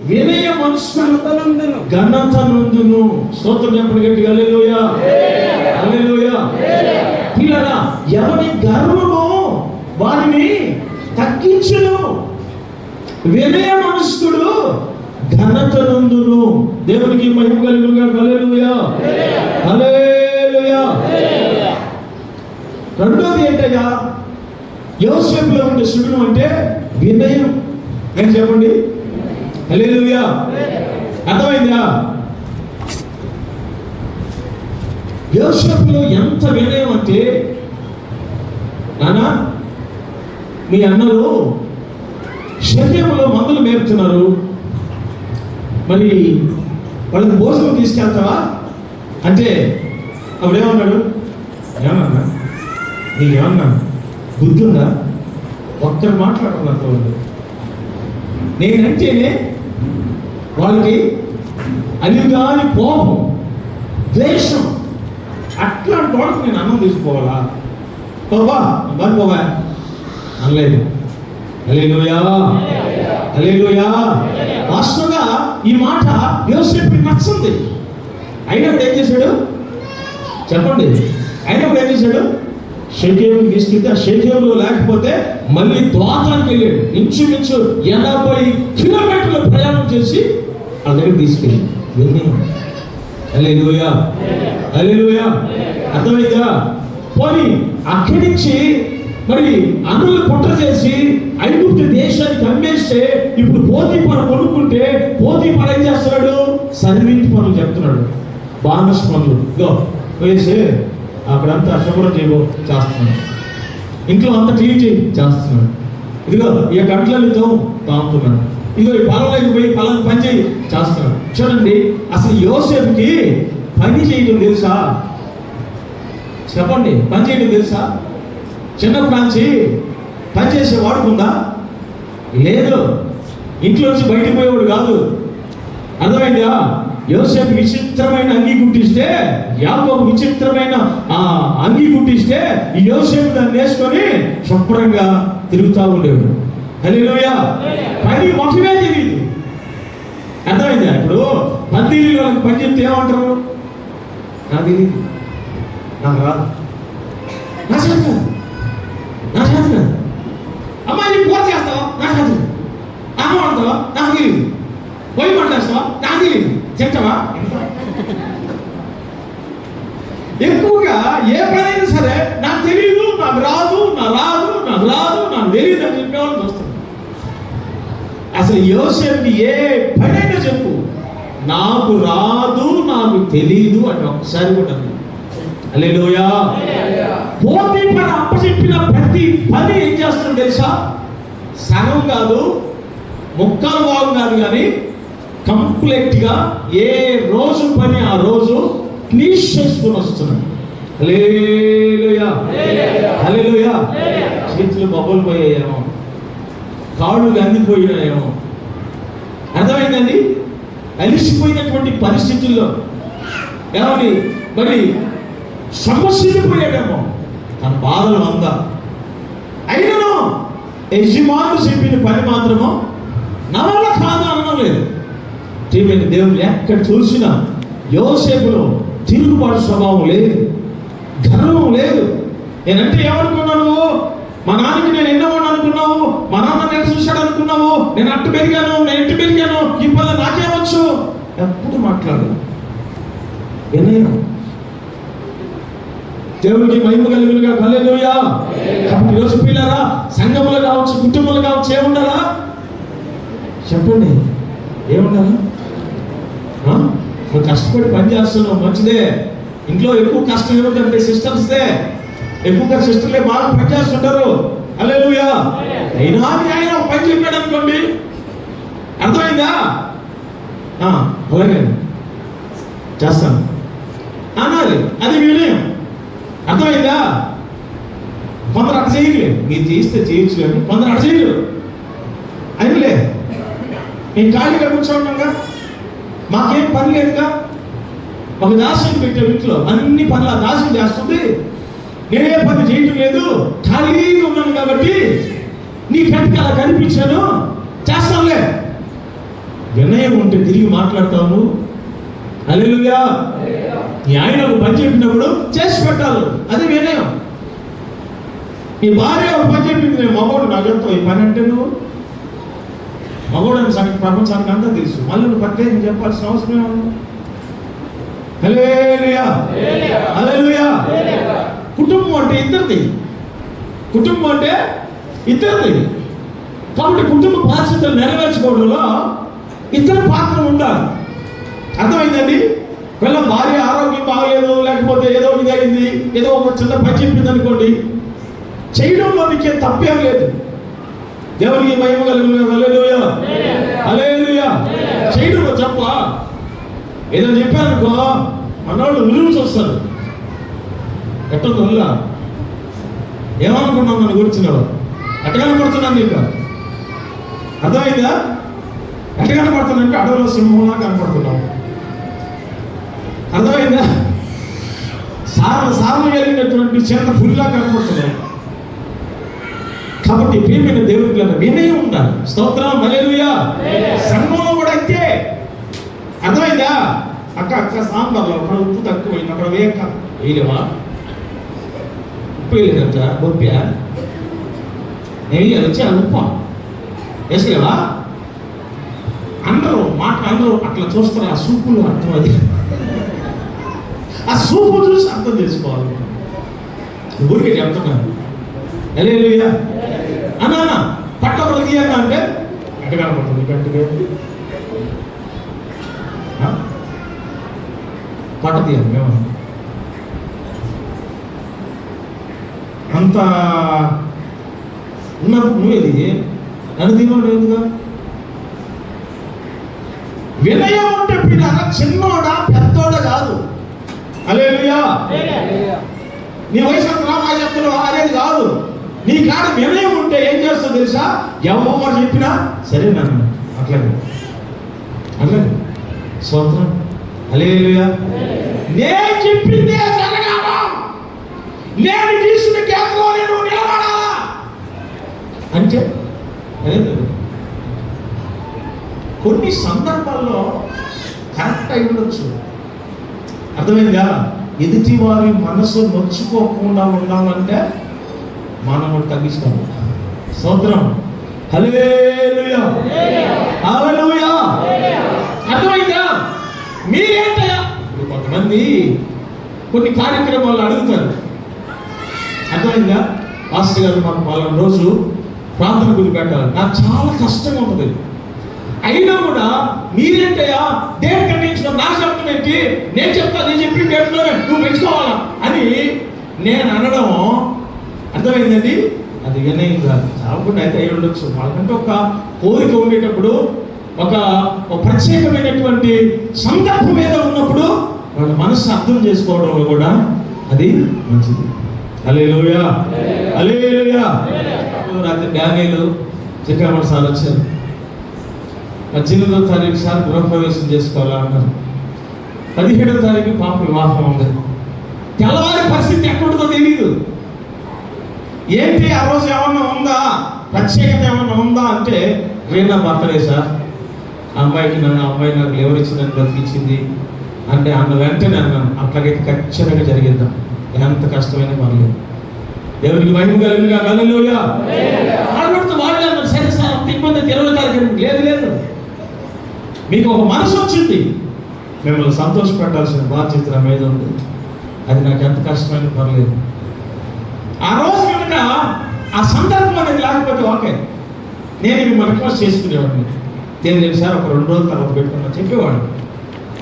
వినయ మనస్సు ఘనత నందును. స్తోత్రం చెప్పండి గట్టిగా. హల్లెలూయా హల్లెలూయా. పిల్లరా, ఎవరి గర్వము వారిని తగ్గించును. వినయ మనస్కుడు ఘనత నందును. దేవునికి మహిమ కలుగునుగా. హల్లెలూయా హల్లెలూయా. రెండోది ఏంటయ్యా? యోసేపులో ఉండే సుగుణం అంటే వినయం. నేను చెప్పండి. హల్లెలూయా. అర్థమైందా? యోసేపులో ఎంత వినయం అంటే, నాన్న మీ అన్నలు శరీరంలో మందులు మేపుతున్నారు, మరి వాళ్ళకి భోజనం తీసుకెళ్తావా అంటే అప్పుడేమన్నాడు? ఏమన్నా నీకేమన్నా బుద్ధి ఉందా? ఒక్కరు మాట్లాడుతున్నారు వాళ్ళు. నేనంటేనే వాళ్ళకి అలిగాని కోపం, ద్వేషం. అట్లాంటి వాళ్ళకి నేను అన్నం తీసుకోవాలా? బాబా బాబా అనలేదు. హల్లెలూయా హల్లెలూయా. వాస్తవంగా ఈ మాట యోసేపుకి నచ్చింది. అయినప్పుడు ఏం చేశాడు చెప్పండి? అయినప్పుడు ఏం చేశాడు? షెకెము తీసుకెళ్తే, ఆ షెకెములో లేకపోతే మళ్ళీ దోతానికి వెళ్ళాడు. ఇంచుమించు 80 కిలోమీటర్లు ప్రయాణం చేసి ఆ దగ్గర తీసుకెళ్ళి. హల్లెలూయా హల్లెలూయా. అర్థమైందా? పోనీ అక్కడి నుంచి మరి అన్నులు కుట్ర చేసి ఐగుప్తు దేశానికి అమ్మేస్తే ఇప్పుడు పోతీఫరు కొనుక్కుంటే పోతీఫరు ఏం చేస్తున్నాడు? సర్వీంట్ పనులు చెప్తున్నాడు, బానస్ పనులు. ఇదో వేసి అక్కడంతా శుభ్రం చేస్తున్నాడు, ఇంట్లో అంతా క్లీన్ చేస్తున్నాడు. ఇదిగో ఈ గంటలతో తాగుతున్నాడు, ఇదిగో ఈ పొలంలోకి పోయి పొలం పని చేస్తున్నాడు. చూడండి, అసలు యోసేపుకి పని చేయడం తెలుసా? చెప్పండి, పని చేయడం తెలుసా? చిన్నప్పటి నుంచి పని చేసే వాడుకుందా? లేదు. ఇంట్లో నుంచి బయటకు పోయేవాడు కాదు. అర్థమైందా? యోసేపు విచిత్రమైన అంగీ కుట్టిస్తే, యాకోబు విచిత్రమైన అంగీ కుట్టిస్తే ఈ యోసేపు దాన్ని వేసుకొని శుభ్రంగా తిరుగుతూ ఉండేవాడు. హల్లెలూయా. పని మొత్తమే తెలియదు. అర్థమైందా? ఇప్పుడు పందిరి వాళ్ళకి పని చెప్తే ఏమంటారు? నాకు తెలియదు, నాకు రాదు, నా చేత నా చేత. అమ్మాయి పూర్తి చేస్తావా? నా చేత. అమ్మ అంటావా? నాకు తెలియదు. పొయ్యి పంటేస్తావా? నాకు తెలియదు. చెప్తావా? ఎక్కువగా ఏ పనైనా సరే నాకు తెలియదు, నాకు రాదు, నాకు తెలియదు అని చెప్పేవాళ్ళని వస్తుంది. అసలు యోసేపుకి ఏ పనైనా చెప్పు, నాకు రాదు, నాకు తెలియదు అని ఒక్కసారి కూడా. హల్లెలూయా. పోతీఫరు అప్పచెప్పిన ప్రతి పని ఏం చేస్తాడు తెలుసా? సగం కాదు, ముక్కలు భాగం కాదు, కానీ కంప్లీట్గా ఏ రోజు పని ఆ రోజు ఫినిష్ చేసుకుని వస్తున్నాడు. హల్లెలూయా హల్లెలూయా. చేతులు బొబ్బలు పోయాయేమో, కాళ్ళు గందిపోయాయేమో. అర్థమైందండి? అలిసిపోయినటువంటి పరిస్థితుల్లో ఏమని మరి సమస్యలు పోయాడేమో, తన బాధలు అందా. అయినను యజమానులు చెప్పిన పని మాత్రము నా వల్ల కాదు అనడం లేదు. దేవుడు ఎక్కడ చూసినా యోసేపులో తిరుగుబాటు స్వభావం లేదు, గర్వం లేదు. నేనంటే ఏమనుకున్నావు? మా నాన్నకి నేను ఎన్నవాడిని అనుకున్నావు? మా నాన్న నేను చూశాడు అనుకున్నావు? నేను అట్టు పెరిగాను, నేను ఇటు పెరిగాను, ఈ పనులు నాకేమొచ్చు? ఎప్పుడు మాట్లాడు వినయం. దేవుడికి మహిమ కలుగునుగా. హల్లెలూయా. కాబట్టి ఈరోజు పిల్లరా, సంఘములు కావచ్చు, కుటుంబాలు కావచ్చు, ఏముండాలా చెప్పండి? ఏముండాలా? నువ్వు కష్టపడి పని చేస్తున్నావు, మంచిదే. ఇంట్లో ఎక్కువ కష్టం ఏమిటంటే సిస్టర్స్దే. ఎక్కువగా సిస్టర్లే బాగా పని చేస్తుంటారు. హల్లెలూయా. అయినా ఆయన పని చెప్పాడు అనుకోండి, అర్థమైందా? అలాగే చేస్తాను అనాలి, అది వినయం. అర్థమైందా? కొందరు అటు చేయలేదు, మీరు చేస్తే చేయొచ్చు, కానీ కొందరు అటు చేయరు. అయినలే నేను ఖాళీగా కూర్చోండగా, మాకేం పని లేదుగా. ఒక దాసుని పెట్టే ఇంట్లో అన్ని పనులు ఆ దాసుని చేస్తుంది, నేనే పని చేయటం లేదు, ఖాళీగా ఉన్నాను కాబట్టి నీ కంటికి అలా కనిపించాను, చేస్తానులే వినయం ఉంటే తిరిగి మాట్లాడతావు. హల్లెలూయా. నీ ఆయనకు పని చెప్పినప్పుడు చేసి పెట్టాలి, అది వినయం. నీ భార్య ఒక పని చెప్పింది, నేను మగోడు నాకు చెప్తావు ఈ పని అంటే, నువ్వు మగోడు అని సంగతి ప్రపంచానికి అంతా తెలుసు, మళ్ళీ నువ్వు ప్రత్యేకంగా చెప్పాల్సిన అవసరమే ఉంది. హల్లెలూయా, హల్లెలూయా. కుటుంబం అంటే ఇద్దరిది, కుటుంబం అంటే ఇద్దరిది. కాబట్టి కుటుంబ బాధ్యతలు నెరవేర్చుకోవడంలో ఇద్దరు పాత్ర ఉండాలి. అర్థమైందండి? వీళ్ళ భార్య ఆరోగ్యం బాగలేదు, లేకపోతే ఏదో ఇదైంది, ఏదో ఒక చిన్న పని చెప్పింది అనుకోండి, చేయడంలో నీకేం తప్పేం లేదు. దేవునికి మహిమ కలుగును. హల్లెలూయా, హల్లెలూయా. చేయడంలో తప్ప. ఏదో చెప్పారనుకో అన్నవాళ్ళు విలువ చూస్తారు. ఎట్టొద్దు వల్ల ఏమనుకున్నావు నన్ను గురించినవాడు, ఎట్ట కనపడుతున్నాను నీకు? అర్థమైందా? ఎట్ట కనపడుతున్నానంటే అడవిలో సింహంలా కనపడుతున్నావు. అర్థమైందా? సార్లు కలిగినటువంటి చిన్న పులిలా కనపడుతున్నావు. కాబట్టి ప్రియమైన దేవుడికి వినయం ఉండాలి. స్తోత్రం, హల్లెలూయా. సంఘంలో కూడా అయితే అర్థమైందా? అక్క సాంబార్లో అక్కడ ఉప్పు తక్కువైంది, అక్కడ వేయలేవా? ఉప్పు వేయలేదా? బొప్పా నెయ్యి వచ్చి అది ఉప్పు వేసలేవా? అందరూ అట్లా చూస్తారు. ఆ సూపులు అర్థం, అది ఆ సూపు చూసి అర్థం చేసుకోవాలి. ఊరికే చెప్తున్నాను. హల్లెలూయా. అన్నా పట్టొకరు తీయన్నా అంటే ఎట్ట కనపడుతుంది? గట్టిగా పట్ట తీయాలి. మేము అంత ఉన్నప్పుడు నువ్వేది నన్ను తీయలేదుగా. వినయం ఉంటే పిల్లరా చిన్నోడా పెద్దోడా కాదు. హల్లెలూయా. నీ వయసు అంతా మా చెప్తున్నావు అనేది కాదు. నీ కాడ వినయం ఉంటే ఏం చేస్తావు తెలుసా? ఎవరు చెప్పినా సరే నన్ను అట్లాగే స్తోత్రం, హల్లెలూయా. నేను చెప్పిందే జరగాలా, నేను తీసుకున్న కేంద్రంలో నేను నిలబడాలా అంటే కొన్ని సందర్భాల్లో కరెక్ట్ అయి ఉండొచ్చు. అర్థమైందా? ఎదుటి వారి మనసు నొచ్చుకోకుండా ఉండాలంటే మనం తగ్గించుకోవాలి. స్తోత్రం, హల్లెలూయా, హల్లెలూయా. అర్థమైందా? మీరేంటయ్యా? కొంతమంది కొన్ని కార్యక్రమాలు అడుగుతారు. అర్థమైందా? పాస్టర్ గారు మాకు పలానా రోజు ప్రార్థన గురి పెట్టాలి, నాకు చాలా కష్టంగా ఉంటుంది. అయినా కూడా మీరేంటయ్యా డేట్ ఖండించడం నాకు చెప్పడం ఏంటి? నేను చెప్తా, నేను చెప్పిన డేట్లోనే నువ్వు పెంచుకోవాలా అని నేను అనడం అర్థమైందండి? అది వినయం కాదు. చావకుండా అయితే అయి ఉండొచ్చు. వాళ్ళకంటే ఒక కోరిక ఉండేటప్పుడు, ఒక ప్రత్యేకమైనటువంటి సందర్భం మీద ఉన్నప్పుడు వాళ్ళ మనసు అర్థం చేసుకోవడంలో కూడా అది మంచిది. హల్లెలూయా, హల్లెలూయా. రాత్రి డానియేలు చిక్కామణి సార్ వచ్చారు. 18వ తారీఖు సార్ గృహప్రవేశం చేసుకోవాలా అన్నారు. 17వ తారీఖు పాప వివాహం ఉంది. తెల్లవారి పరిస్థితి ఎక్కడుందో తెలియదు. ఏంటి ఆ రోజు ఏమన్నా ఉందా, ప్రత్యేకత ఏమన్నా ఉందా అంటే, రేనా బర్త్డే సార్, అమ్మాయి నాకు ఎవరు ఇచ్చిందని బ్రతికించింది అంటే అన్న వెంటనే అన్నాను, అట్లాగైతే ఖచ్చితంగా జరిగిద్దాం, ఎంత కష్టమైన పర్లేదు. దేవునికి మహిమ కలుగునుగా. హల్లెలూయా. ఆడబడుతూ వాళ్ళే అన్నారు, సరే సార్ అంత ఇబ్బంది 20వ తారీఖు. లేదు, మీకు ఒక మనసు వచ్చింది, మిమ్మల్ని సంతోషపెట్టాల్సిన బాధ్యత నా మీద ఉంది. అది నాకు ఎంత కష్టమైన పర్లేదు. ఆ రోజు కనుక ఆ సందర్భం అనేది లేకపోతే ఓకే, నేను మిమ్మల్ని రిక్వెస్ట్ చేసుకునేవాడిని. తెలియదు సార్ ఒక 2 రోజుల తర్వాత పెట్టుకున్నా చెప్పేవాడు.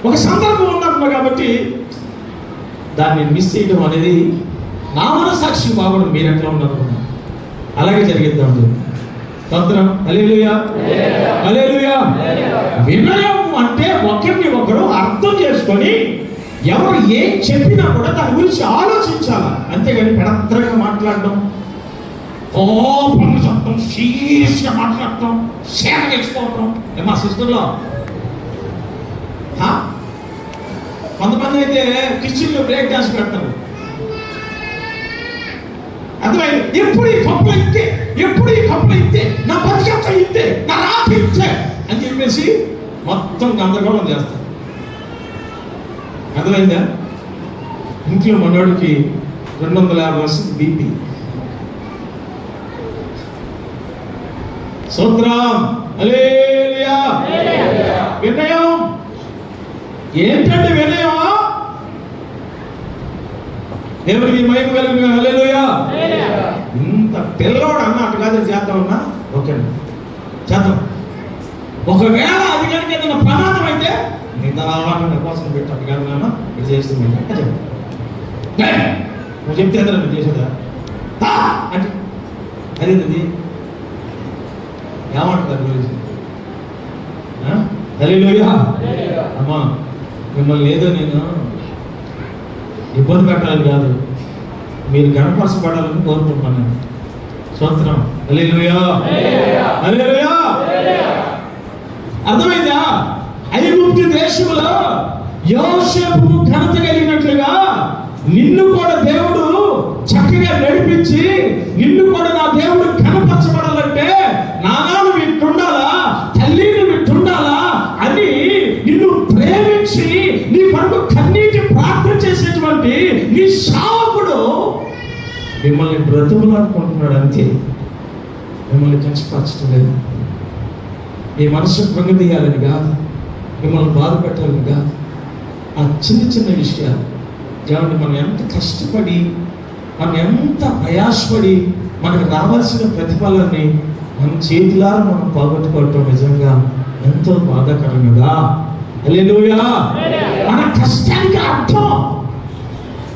ఒక సందర్భం ఉన్నప్పుడు కాబట్టి దాన్ని మిస్ చేయడం అనేది నా మనసాక్షి బాగుండు. మీరు ఎట్లా ఉన్నారు అలాగే జరిగిద్దాం. స్తోత్రం, హల్లెలూయా, హల్లెలూయా. వినయం అంటే ఒకరిని ఒకరు అర్థం చేసుకొని ఎవరు ఏం చెప్పినా కూడా దాని గురించి ఆలోచించాలి. అంతేగాని పెడత్రంగా మాట్లాడడం, కోపంగా చెప్పడం, సీరియస్గా మాట్లాడటం, సేవ చేసుకోవటం. మా సిస్టర్లో కొంతమంది అయితే కిచెన్లో బ్రేక్ డాన్స్ పెడతారు. అర్థమైంది? ఎప్పుడు ఈ కప్పులు ఇస్తే నా బతికంతా ఇస్తే, నా రాత్రి ఇస్తే అని చెప్పేసి మొత్తం గందరగోళం చేస్తారు. అర్థమైందా? ఇంట్లో మనోడికి 250 వస్తుంది బీపీ. స్తోత్రం, హల్లెలూయా. వినయం ఏంటంటే వినయం దేవునికి మహిమ కలుగును. హల్లెలూయా. ఇంత పిల్లోడు అన్న అటు కాదు చేద్దామన్నా ఓకే చేద్దాం. ఒకవేళ అది కనుక ఏదైనా ప్రమాదం అయితే నిదానంగా కోసం పెట్టాను కాదు నాన్న ఇది చేస్తుంది నువ్వు చెప్తే ఎంత నువ్వు చేసేదా అంటే అదేంది ఏమంటారు గురించి? హల్లెలూయా. అమ్మా మిమ్మల్ని ఏదో నేను ఇబ్బంది పెట్టాలని కాదు, మీరు గణపరచబడాలని కోరుకుంటున్నాను. స్తోత్రం, హల్లెలూయా, హల్లెలూయా. అర్థమైందా? ఐగుప్తు దేశంలో యోసేపుకు ఘనత కలిగినట్లుగా నిన్ను కూడా దేవుడు చక్కగా నడిపించి నిన్ను కూడా నా దేవుడు ఘనపరచబడాలంటే నాన్నను విట్టుండాలా, తల్లిని విట్టుండాలా అని నిన్ను ప్రేమించి నీ కొరకు కన్నీటి ప్రార్థన చేసేటువంటి నీ సేవకుడు మిమ్మల్ని బ్రతుకులాడుకుంటున్నాడు. అంతే, మిమ్మల్ని కష్టపరచడం లేదు. మీ మనసు కృంగదీయాలని కాదు, మిమ్మల్ని బాధ పెట్టాలని కాదు. ఆ చిన్న చిన్న విషయాలు దేవుడు మనం ఎంత కష్టపడి మనం ఎంత ప్రయాసపడి మనకు రావాల్సిన ప్రతిఫలాన్ని మన చేతులారా మనం పోగొట్టుకోవటం నిజంగా ఎంతో బాధాకరం కదా. హల్లెలూయా. మన కష్టానికి అర్థం,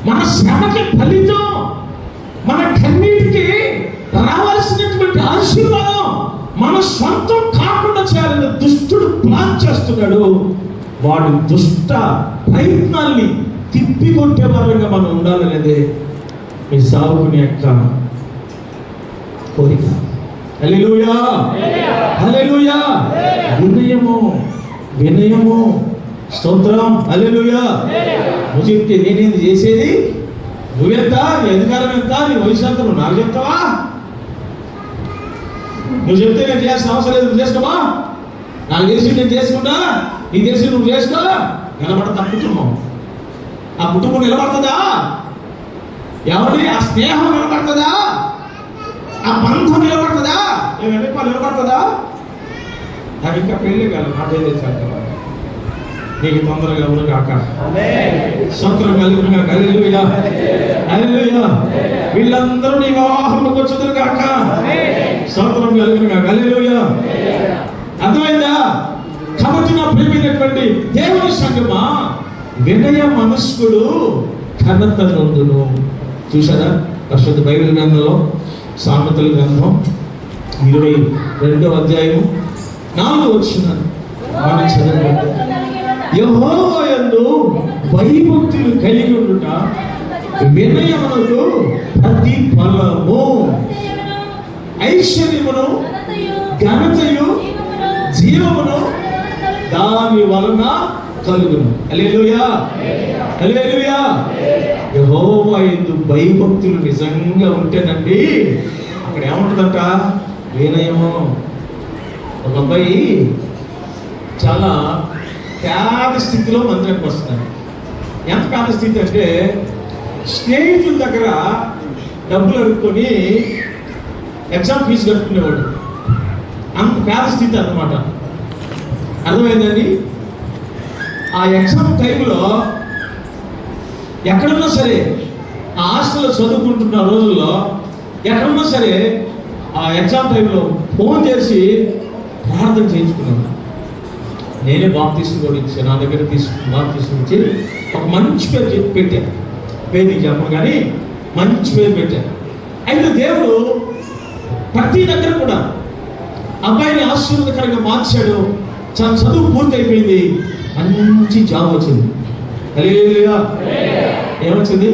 మన శ్రమకి ఫలితం, మన కన్నీటికి రావాల్సినటువంటి ఆశీర్వాదం మన సొంతం కాకుండా చేయాలని దుష్టుడు ప్లాన్ చేస్తున్నాడు. వాడు దుష్ట ప్రయత్నాల్ని తిప్పికొట్టే వారంగా మనం ఉండాలనేదే మీ సావుకుని యొక్క కోరిక. హల్లెలూయా, హల్లెలూయా. వినయము, వినయము. స్తోత్రం, హల్లెలూయా. నువ్వు చెప్తే నేనేది చేసేది, నువ్వెంత, నీ అధికారం ఎంత, నీ వయసు ఎంత, నువ్వు నాకు చెప్తావా? నువ్వు చెప్తే నేను చేయాల్సిన అవసరం లేదు, నువ్వు చేసుకోవా? నాకు తెలిసి నేను చేసుకుంటా, నీకు తెలిసి నువ్వు చేసుకో. నిలబడతా కుటుంబం, ఆ కుటుంబం నిలబడుతుందా? ఎవరి ఆ స్నేహం నిలబడుతుందా? ఆ బంధం నిలబడుతుందా? నిలబడుతుందా? నాకు ఇంకా పెళ్లి కాదు, నా పేరు తెచ్చాను. నీకు తొందరగా ఎవరు కాక సొంతం కలుగుతున్నా. హల్లెలూయా, హల్లెలూయా. వీళ్ళందరూ నీ వివాహంలోకి వచ్చుదురు కాక సొంతం కలుగుతున్నా. హల్లెలూయా. అర్థమైందా? కాబట్టి నా ప్రియమైనటువంటి దేవుని సంగమా, వినయ మనస్కుడు ఘనత నొందును. చూసారా పరిశుద్ధ బైబిల్ గ్రంథంలో సామెతల గ్రంథం 22వ అధ్యాయం 4వ వచనం మనం చదవండి. యెహోవా యందు భయభక్తులు కలిగి ఉండుట వినయమునకు ప్రతిఫలము, ఐశ్వర్యమును ఘనతయు జీవమును దాని వలన కలుగును. హల్లెలూయా, హల్లెలూయా. యెహోవా యందు భయభక్తులు నిజంగా ఉంటేనండి అక్కడ ఏముంటుందంట? వినయము. ఒక అబ్బాయి చాలా పేద స్థితిలో మందిరానికి వస్తున్నాడు. ఎంత పేద స్థితి అంటే స్నేహితుల దగ్గర డబ్బులు అడుక్కొని ఎగ్జామ్ ఫీజు కట్టుకునేవాడు. అంత పేద స్థితి అన్నమాట. అర్థమైందండి? ఆ ఎగ్జామ్ టైంలో ఎక్కడున్నా సరే, ఆ హాస్టల్లో చదువుకుంటున్న రోజుల్లో ఎక్కడున్నా సరే ఆ ఎగ్జామ్ టైంలో ఫోన్ చేసి ప్రార్థన చేయించుకున్నాను. నేనే బాప్తీసం కూడా ఇచ్చాను. నా దగ్గర బాప్తీసం ఇచ్చి ఒక మంచి పేరు చెప్పి పెట్టాను. పేరు నీకు చెప్పను కానీ మంచి పేరు పెట్టాను. అయితే దేవుడు ప్రతి దగ్గర కూడా అబ్బాయిని ఆశీర్వాదకరంగా మార్చాడు. చదువు పూర్తి అయిపోయింది, మంచి జాబ్ వచ్చింది. హల్లెలూయా. ఏమొచ్చింది?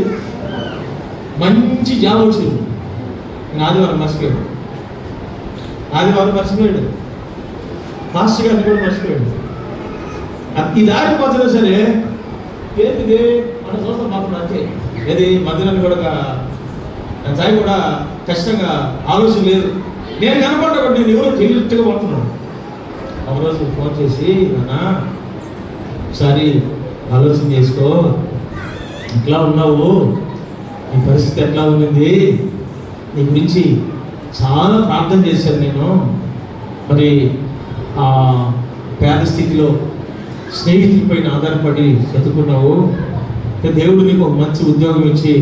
మంచి జాబ్ వచ్చింది. నేను ఆదివారం మర్చిపోయాడు, మాస్టర్ గారిని కూడా మర్చిపోయాడు. ఈ దారి పోతున్నా సరే ఏంటిది మన చూస్తాం మాకు అంతే. ఏది మధ్యలో కూడా దాని కూడా ఖచ్చితంగా ఆలోచన లేదు. నేను కనపడ్డా నేను ఎవరో తెలియట్టుగా పోతున్నాను. ఒకరోజు ఫోన్ చేసి, నాన్న ఒకసారి ఆలోచన చేసుకో, ఎట్లా ఉన్నావు, నీ పరిస్థితి ఎట్లా ఉన్నింది, నీ గురించి చాలా ప్రార్థన చేశాను నేను. మరి ఆ పేద స్థితిలో స్నేహితులపైన ఆధారపడి చదువుకున్నావు, దేవుడు నీకు ఒక మంచి ఉద్యోగం ఇచ్చి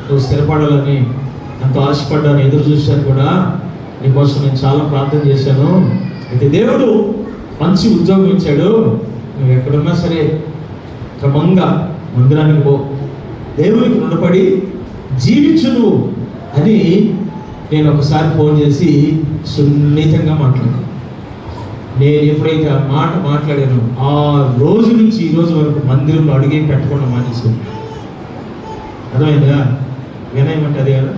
నువ్వు స్థిరపడాలని ఎంతో ఆశపడ్డాను, ఎదురు చూశాను కూడా. నీకోసం నేను చాలా ప్రార్థన చేశాను. అయితే దేవుడు మంచి ఉద్యోగం ఇచ్చాడు. నువ్వు ఎక్కడున్నా సరే క్రమంగా మందిరానికి పో, దేవునికి రుణపడి జీవించును అని నేను ఒకసారి ఫోన్ చేసి సున్నితంగా మాట్లాడాను. నేను ఎప్పుడైతే ఆ మాట మాట్లాడానో ఆ రోజు నుంచి ఈ రోజు వరకు మందిరంలో అడిగే పెట్టకుండా మానేసుకున్నాను. అర్థమైందా? వినయం అంటే అదే కదా.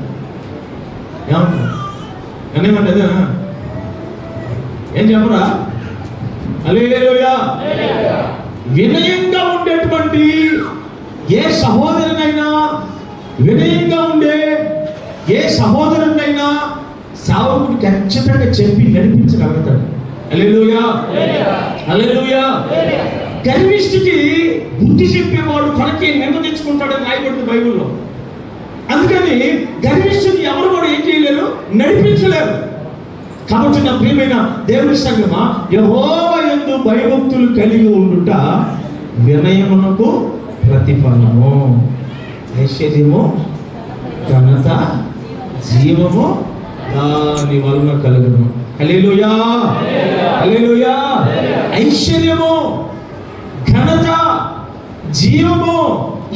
ఏమంటా వినయం అంటే అదేనా? ఏం చెప్పరా? హల్లెలూయా. వినయంగా ఉండేటువంటి ఏ సహోదరునైనా, వినయంగా ఉండే ఏ సహోదరునైనా సేవకుడు ఖచ్చితంగా చెప్పి నడిపించగలుగుతాడు. హల్లెలూయా, హల్లెలూయా. గర్విష్ఠుకి బుద్ధి చెప్పేవాడు కొనకి నింద తెచ్చుకుంటాడని రాయబడింది బైబిల్లో. అందుకని గర్విష్ఠుని ఎవరు కూడా ఏం చేయలేరు, నడిపించలేరు. కాబట్టి నా ప్రియమైన దేవుని సంగమా, యెహోవా యందు భయభక్తులు కలిగి ఉండుట వినయమునకు ప్రతిఫలము, ఐశ్వర్యము, ఘనత, జీవము దాని వలన కలుగును. హల్లెలూయా, హల్లెలూయా. ఐశ్వర్యము, ఘనత, జీవము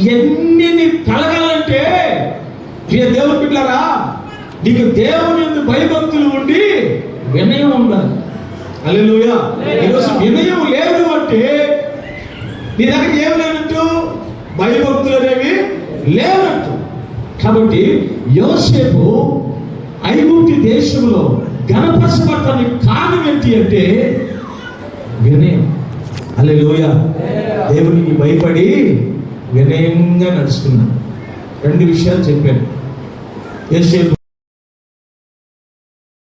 ఇవన్నీ కలగాలంటే ప్రియ దేవుని బిడ్డలారా, నీకు దేవుని యందు భయభక్తులు ఉండి వినయం ఉండాలి. హల్లెలూయా. ఈరోజు వినయం లేదు అంటే నీ దగ్గర ఏం లేనట్టు, భయభక్తులు అనేవి లేనట్టు. కాబట్టి యోసేపు ఐగుప్తు దేశంలో ఘనపరచబడటానికి కారణం ఏంటి అంటే వినయం. హల్లెలూయా. దేవునికి భయపడి వినయంగా నడుచుకున్నాను. రెండు విషయాలు చెప్పాను. యోసేపు